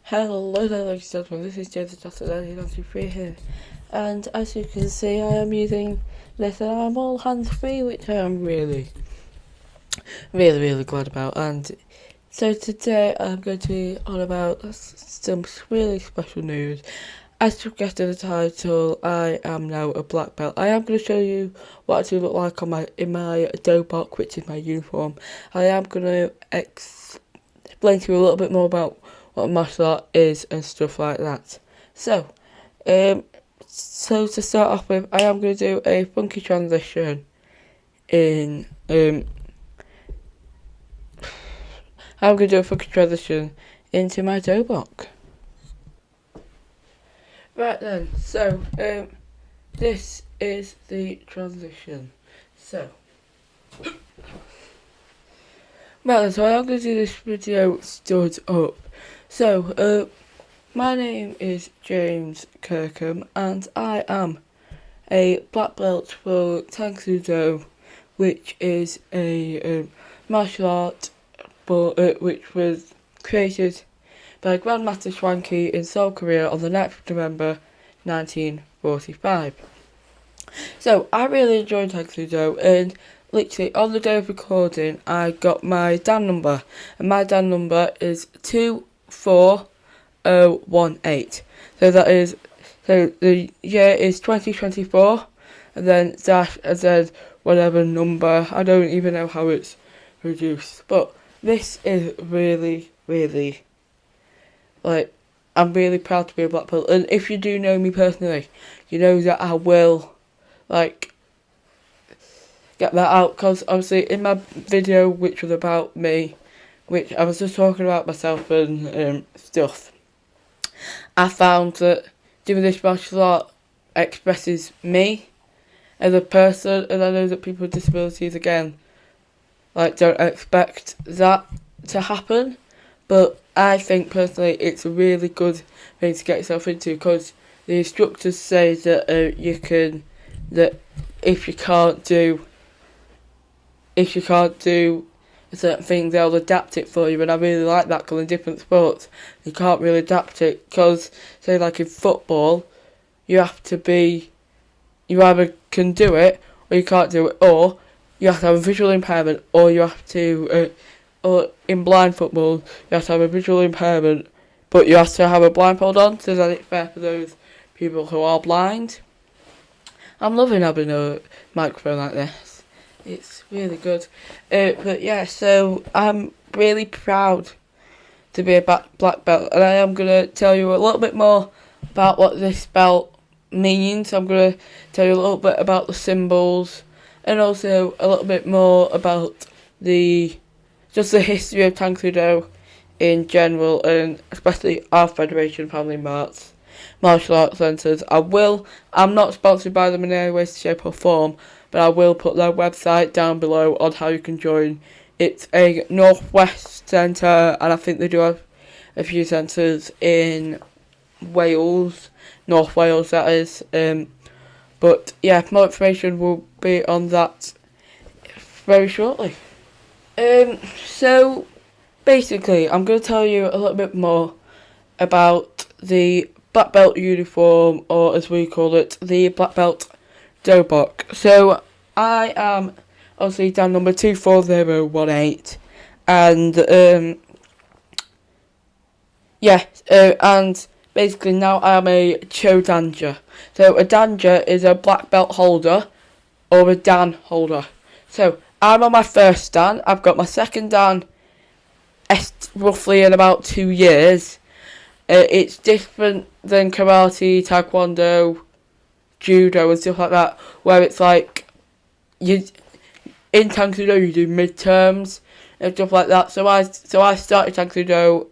Hello there, ladies and gentlemen, this is James Johnson here, and as you can see I am using this and I'm all hands free, which I am really glad about. And so today I'm going to be on about some really special news. As you guessed in the title, I am now a black belt. I am going to show you what I do look like in my dobok, which is my uniform. I am going to explain to you a little bit more about what martial art is and stuff like that. So to start off with, I am going to do a funky transition in I'm going to do a funky transition into my dobok. Right then, so this is the transition. So right then, so I am going to do this video stood up. So my name is James Kirkham and I am a black belt for Tang Soo Do, which is a martial art which was created by Grandmaster Swanky in Seoul, Korea on the 9th of November 1945. So I really enjoyed Tang Soo Do, and literally on the day of recording I got my Dan number, and my Dan number is 24018. So the year is 2024, and then dash and then whatever number, I don't even know how it's reduced, but this is really, like, I'm really proud to be a black belt. And if you do know me personally, you know that I will, like, get that out, because obviously in my video which was about me, which I was just talking about myself and stuff, I found that doing this martial art expresses me as a person, and I know that people with disabilities, again, like, don't expect that to happen, but I think personally it's a really good thing to get yourself into, because the instructors say that that if you can't do a certain thing, they'll adapt it for you, and I really like that, because in different sports you can't really adapt it, because say like in football you either can do it or you can't do it, or you have to have a visual impairment, or you have to, or in blind football, you have to have a visual impairment, but you have to have a blindfold on, so that it's fair for those people who are blind. I'm loving having a microphone like this. It's really good. But yeah, so I'm really proud to be a black belt, and I am going to tell you a little bit more about what this belt means. I'm going to tell you a little bit about the symbols, and also a little bit more about the history of Tang Soo Do in general, and especially our Federation Family Martial Arts Centres. I'm not sponsored by them in any way, shape or form, but I will put their website down below on how you can join. It's a Northwest Centre, and I think they do have a few centres in Wales, North Wales that is. But yeah, more information will be on that very shortly. So basically, I'm going to tell you a little bit more about the black belt uniform, or as we call it, the black belt dobok. So I am obviously Dan number 24018, and and basically now I am a Chodanja. So a Danja is a black belt holder or a Dan holder. So I'm on my first Dan. I've got my second Dan roughly in about 2 years. It's different than karate, taekwondo, judo and stuff like that, where it's like in Tang Soo Do you do midterms and stuff like that. So I started Tang Soo Do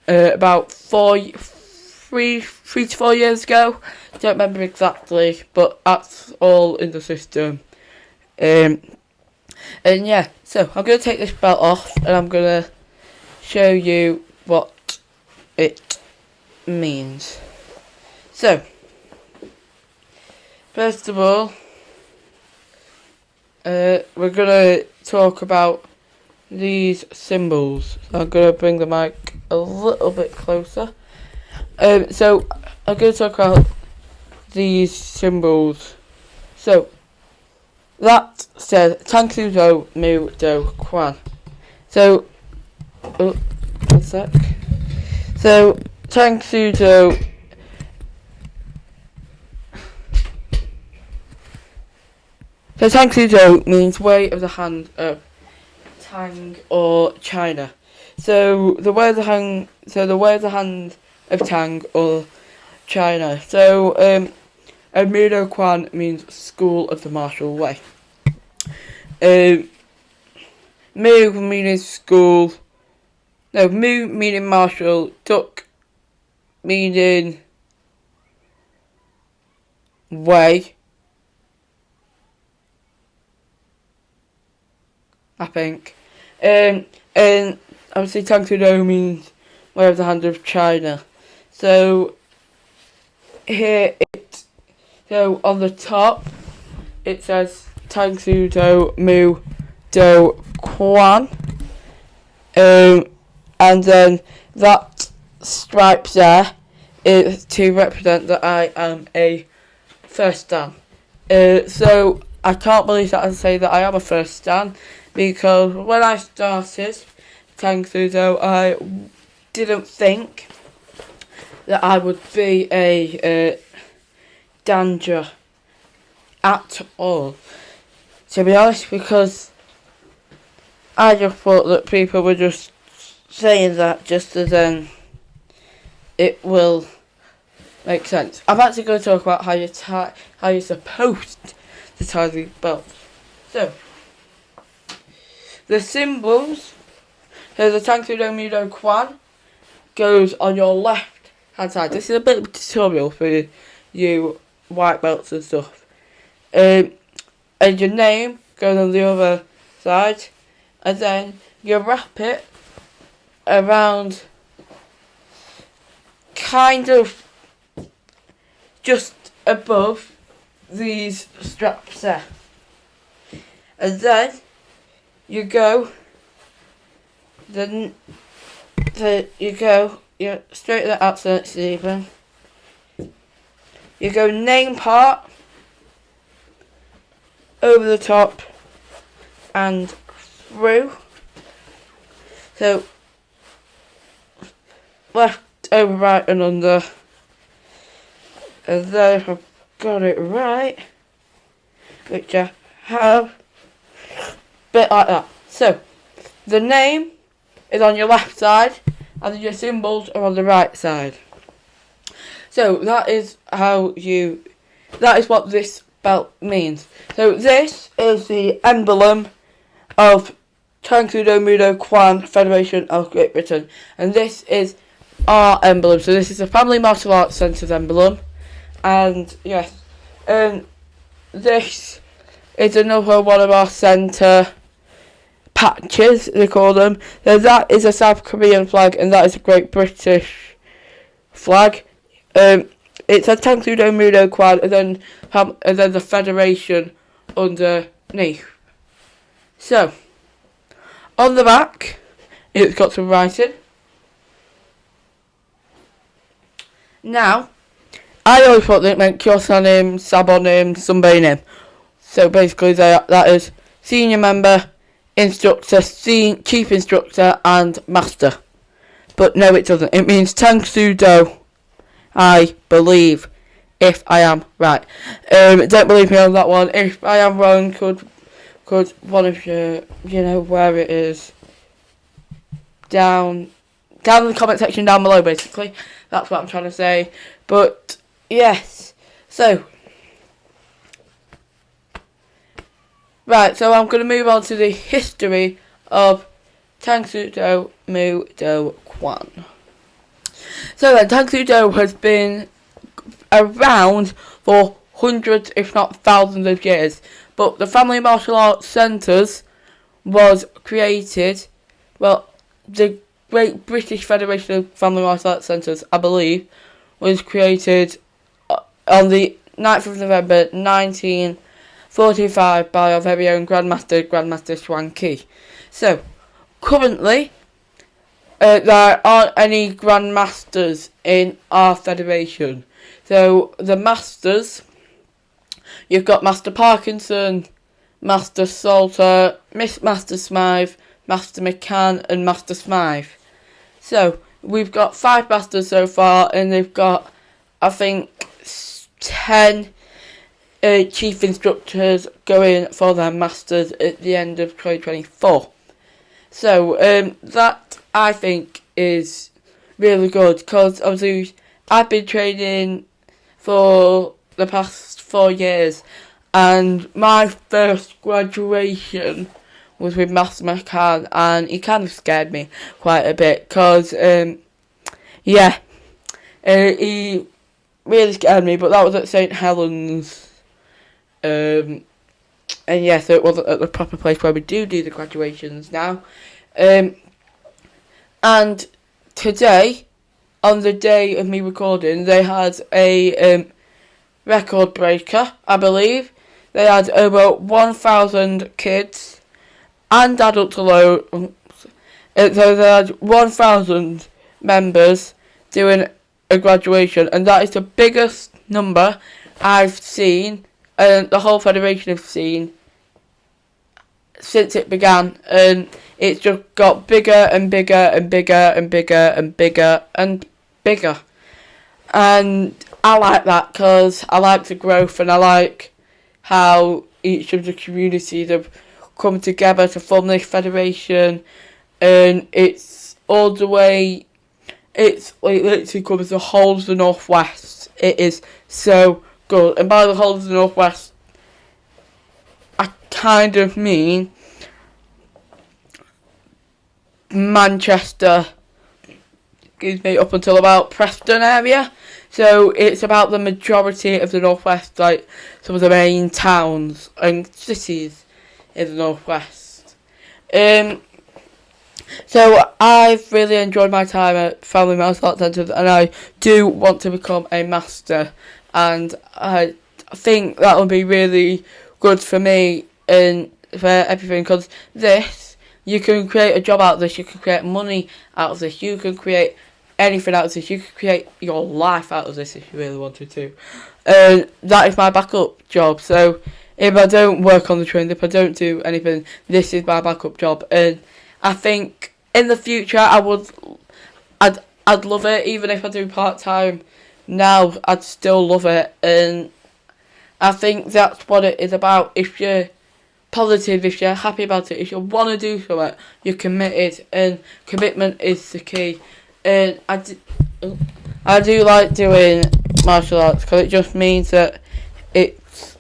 about 3 to 4 years ago. Don't remember exactly, but that's all in the system. And yeah, so I'm going to take this belt off and I'm going to show you what it means. So, first of all, we're going to talk about these symbols. So I'm going to bring the mic a little bit closer. So I'm going to talk about these symbols. So that says Tang Soo Do Mu Do Quan. So, one sec. So Tang Soo Do. So Tang Soo Do means way of the hand of Tang or China. So the way of the hand. So the way of the hand of Tang or China. So Mu Do Quan means school of the martial way. Mu meaning school. No, Mu meaning martial. Duck meaning way. I think. And obviously Tang Soo Do means way of the hand of China. So here so on the top it says Tang Soo Do Mu Do Quan. And then that stripe there is to represent that I am a first dan. So I can't believe that I say that I am a first dan, because when I started Tang Soo Do, I didn't think that I would be a danger at all, to be honest, because I just thought that people were just saying that just as then it will make sense. I'm actually going to talk about how you're supposed to tie these belts. So the symbols. So the Tang Soo Do Mu Do Quan goes on your left hand side. This is a bit of a tutorial for you white belts and stuff. And your name goes on the other side, and then you wrap it around kind of just above these straps there. And then you go you're straight to the outside sleeve. You go name part over the top and through. So left, over, right and under. And then if I've got it right, which I have, bit like that. So the name is on your left side and then your symbols are on the right side. So that is what this belt means. So this is the emblem of Tang Soo Do Mu Do Quan Federation of Great Britain, and this is our emblem. So this is the Family Martial Arts Centre's emblem, and yes, this is another one of our centre patches, they call them. So that is a South Korean flag, and that is a Great British flag. It's a Tang Soo Do Mu Do Quan, and then the Federation underneath. So on the back, it's got some writing. Now, I always thought that it meant Kyosanim, Sabonim, Sunbanim. So basically, that is senior member, instructor, chief instructor, and master. But no, it doesn't. It means Tang Soo Do, I believe, if I am right. Don't believe me on that one. If I am wrong, could one of you know where it is, down in the comment section down below, basically. That's what I'm trying to say. But yes, so right, so I'm going to move on to the history of Tang Soo Do Mu Do Quan. So then, Tang Soo Do has been around for hundreds, if not thousands of years. But the Family Martial Arts Centres was created, well, the Great British Federation of Family Martial Arts Centres, I believe, was created on the 9th of November 1945 by our very own Grandmaster Xuan Qi. So, currently, there aren't any grandmasters in our federation. So the masters, you've got Master Parkinson, Master Salter, Miss Master Smythe, Master McCann, and Master Smythe. So we've got 5 masters so far, and they've got, I think, 10 chief instructors going for their masters at the end of 2024. So that, I think, is really good, because obviously I've been training for the past 4 years, and my first graduation was with Master McCann, and he kind of scared me quite a bit, because he really scared me, but that was at St. Helens. So it wasn't at the proper place where we do the graduations now. And today, on the day of me recording, they had a record breaker, I believe. They had over 1,000 kids and adults alone. So they had 1,000 members doing a graduation, and that is the biggest number I've seen, and the whole federation have seen, since it began. And it's just got bigger and bigger and bigger and bigger and bigger and bigger. And I like that, because I like the growth, and I like how each of the communities have come together to form this federation. And it's all the way, it literally covers the whole of the Northwest. It is so good. And by the whole of the Northwest, I kind of mean Manchester, up until about Preston area. So it's about the majority of the Northwest, like some of the main towns and cities in the Northwest. So I've really enjoyed my time at Family Martial Arts Centre, and I do want to become a master, and I think that will be really good for me and for everything, because you can create a job out of this, you can create money out of this, you can create anything out of this, you can create your life out of this if you really wanted to. And that is my backup job. So if I don't work on the train, if I don't do anything, this is my backup job. And I think in the future I'd love it. Even if I do part-time now, I'd still love it. And I think that's what it is about. If you're positive, if you're happy about it, if you want to do something, you're committed, and commitment is the key. And I do like doing martial arts, because it just means that it's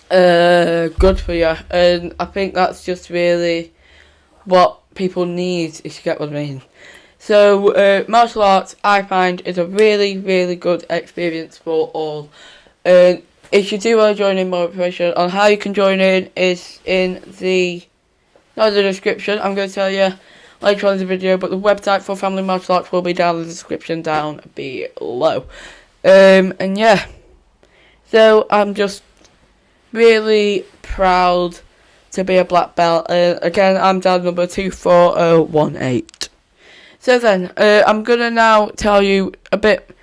good for you, and I think that's just really what people need, if you get what I mean. So martial arts, I find, is a really, really good experience for all. And if you do want to join in, more information on how you can join in is in the description. I'm going to tell you later on in the video, but the website for Family Martial Arts will be down in the description down below. And yeah, so I'm just really proud to be a black belt. Again, I'm down number 24018. So then, I'm going to now tell you a bit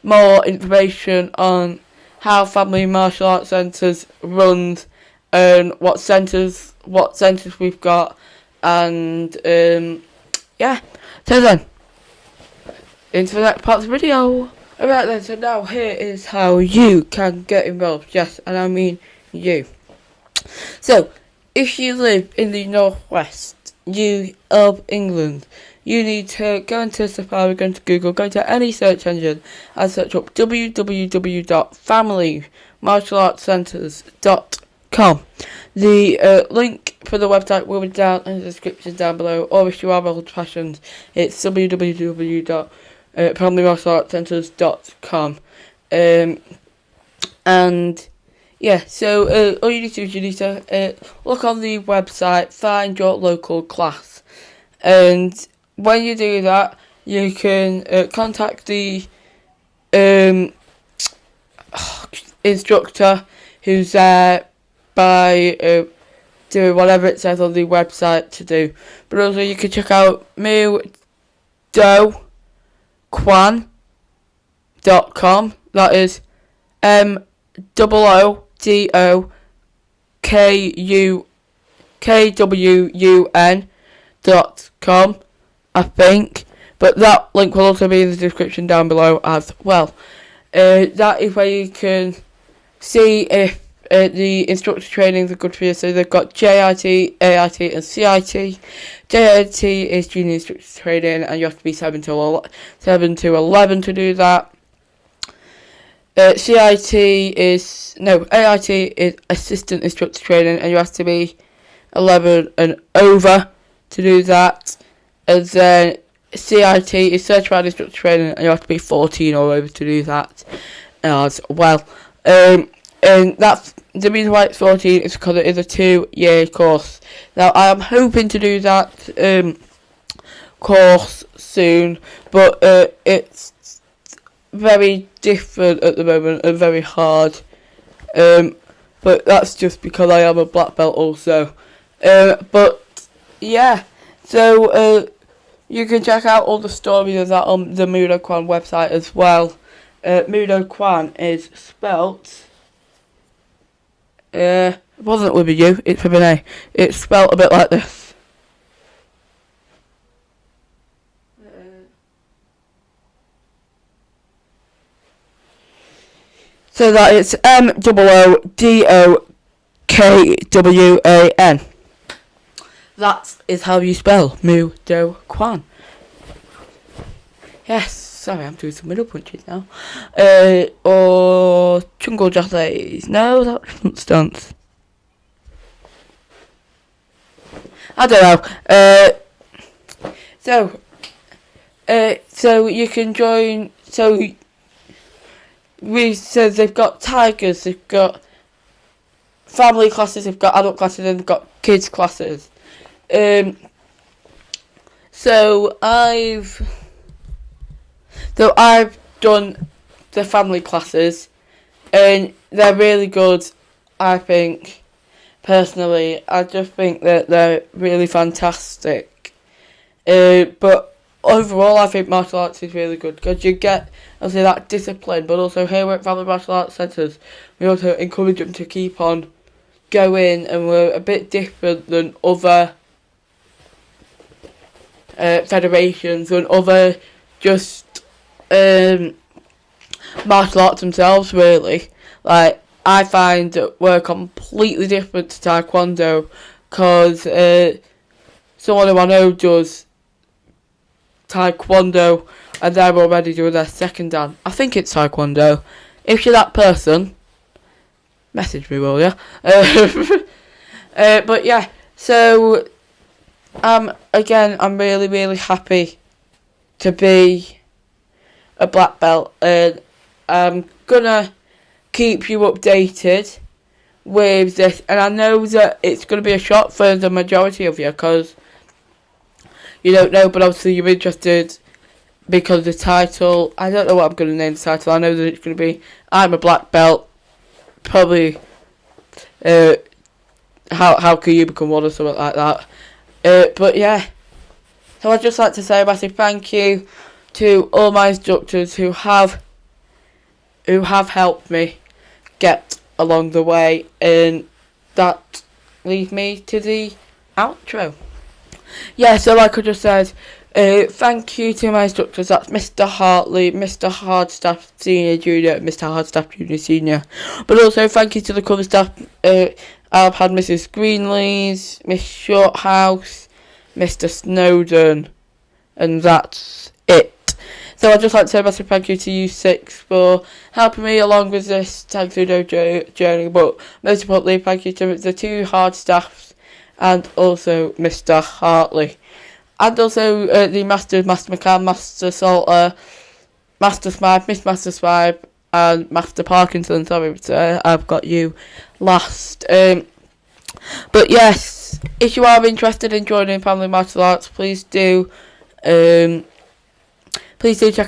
more information on how Family Martial Arts Centres runs, and what centres we've got. And yeah, so then into the next part of the video. Alright then, so now here is how you can get involved. Yes, and I mean you. So if you live in the northwest of England, you need to go into Safari, go into Google, go to any search engine and search up www.familymartialartscentres.com. The link for the website will be down in the description down below, or if you are old fashioned, it's www.familymartialartscentres.com. And yeah, so all you need to do is you need to look on the website, find your local class, and when you do that, you can contact the instructor who's there by do whatever it says on the website to do. But also you can check out moodoquan.com. That is MOODOKWUN.com, I think. But that link will also be in the description down below as well. That is where you can see if the instructor trainings are good for you. So they've got JIT, AIT and CIT. JIT is junior instructor training, and you have to be 7 to 11 to do that. AIT is assistant instructor training, and you have to be 11 and over to do that. And then CIT is certified instructor training, and you have to be 14 or over to do that as well. And that's the reason why it's 14 is because it is a 2-year course. Now I am hoping to do that course soon, but it's very different at the moment and very hard. But that's just because I am a black belt also. But yeah, so you can check out all the stories of that on the MoodoQuan website as well. MoodoQuan is spelt. It wasn't with a U, it's with an A. It's spelt a bit like this. So that is MOODOKWAN. That is how you spell MoodoQuan. Yes, sorry, I'm doing some middle punches now. Or Jungle Josses. No, that doesn't stance. I don't know. So you can join. So they've got tigers, they've got family classes, they've got adult classes, and they've got kids classes. So I've done the family classes, and they're really good. I think personally, I just think that they're really fantastic. But overall, I think martial arts is really good because you get, obviously, that discipline, but also here at Family Martial Arts Centres, we also encourage them to keep on going, and we're a bit different than other federations and other just martial arts themselves, really. Like, I find that we're completely different to Taekwondo because someone who I know does Taekwondo and they're already doing their second dan. I think it's Taekwondo. If you're that person, message me, will ya? But yeah, so again, I'm really, really happy to be a black belt, and I'm gonna keep you updated with this, and I know that it's gonna be a shock for the majority of you because you don't know, but obviously you're interested because the title, I don't know what I'm going to name the title. I know that it's going to be I'm a black belt, probably how can you become one or something like that. But yeah, so I'd just like to say a massive thank you to all my instructors who have helped me get along the way, and that leads me to the outro. Yeah, so like I just said, thank you to my instructors. That's Mr. Hartley, Mr. Hardstaff Senior Junior, Mr. Hardstaff Junior Senior. But also thank you to the cover staff. I've had Mrs. Greenlees, Miss Shorthouse, Mr. Snowden, and that's it. So I'd just like to say a massive thank you to you six for helping me along with this Tang Soo Do journey. But most importantly, thank you to the two hard staffs and also Mr. Hartley. And also the Masters, Master McCann, Master Salter, Master Smythe, Miss Master Smythe, and Master Parkinson. Sorry, sir, I've got you last. But yes, if you are interested in joining Family Martial Arts, please do check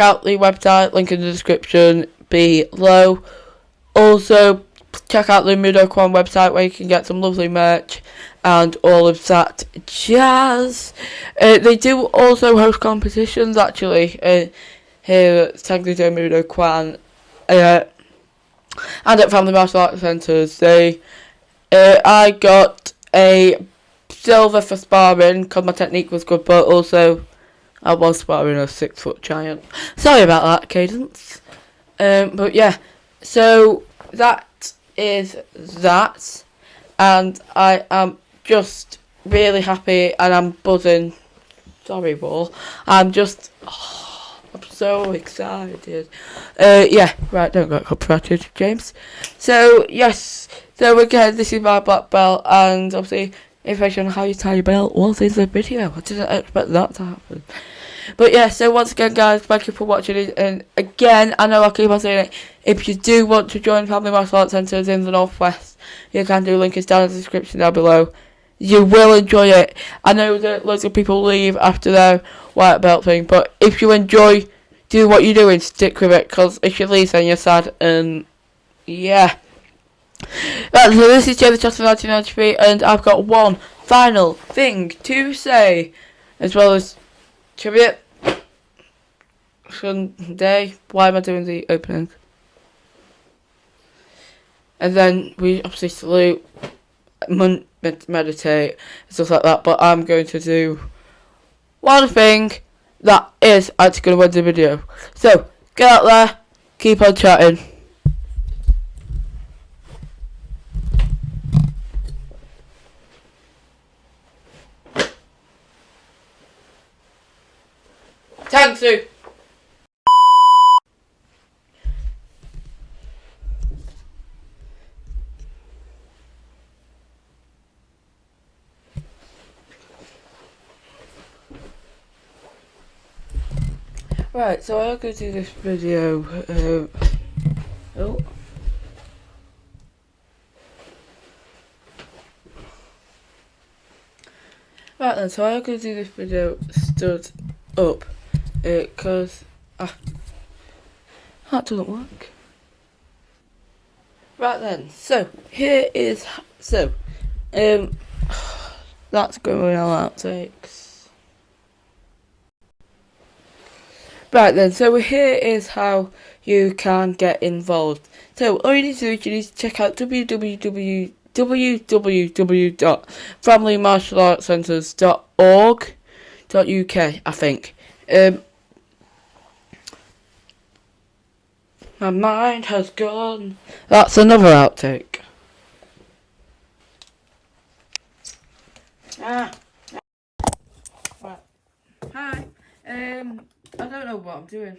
out the website, link in the description below. Also, check out the MoodoQuan website where you can get some lovely merch and all of that jazz. They do also host competitions actually here at Tang Soo Do Kwan and at Family Martial Arts Centres. I got a silver for sparring because my technique was good, but also I was sparring a 6 foot giant. Sorry about that, Cadence. But yeah, so that is that, and I am just really happy and I'm buzzing. Sorry, Wall. I'm so excited. Yeah, right, don't get copyrighted, James. So, yes, so again, this is my black belt, and obviously, information on how you tie your belt was in the video. I didn't expect that to happen. But yeah, so once again, guys, thank you for watching it. And again, I know I keep on saying it, if you do want to join Family Martial Arts Centres in the Northwest, you can do. Link is down in the description down below. You will enjoy it. I know that loads of people leave after their white belt thing, but if you enjoy do what you're doing, stick with it, because if you leave then you're sad, and yeah. Right, so this is James Johnson 1993, and I've got one final thing to say, as well as tribute Sunday. Why am I doing the opening? And then we obviously salute, meditate, and stuff like that, but I'm going to do one thing that is actually going to win the video. So, get out there, keep on chatting. Tang Soo. Right, so I'm going to do this video. Right then, so I'm going to do this video stood up because that doesn't work. Right then, so here is that's going on outtakes. Right then, so here is how you can get involved. So all you need to do is you need to check out www.familymartialartscentres.org.uk, I think. My mind has gone. That's another outtake. Right. Hi. I don't know what I'm doing.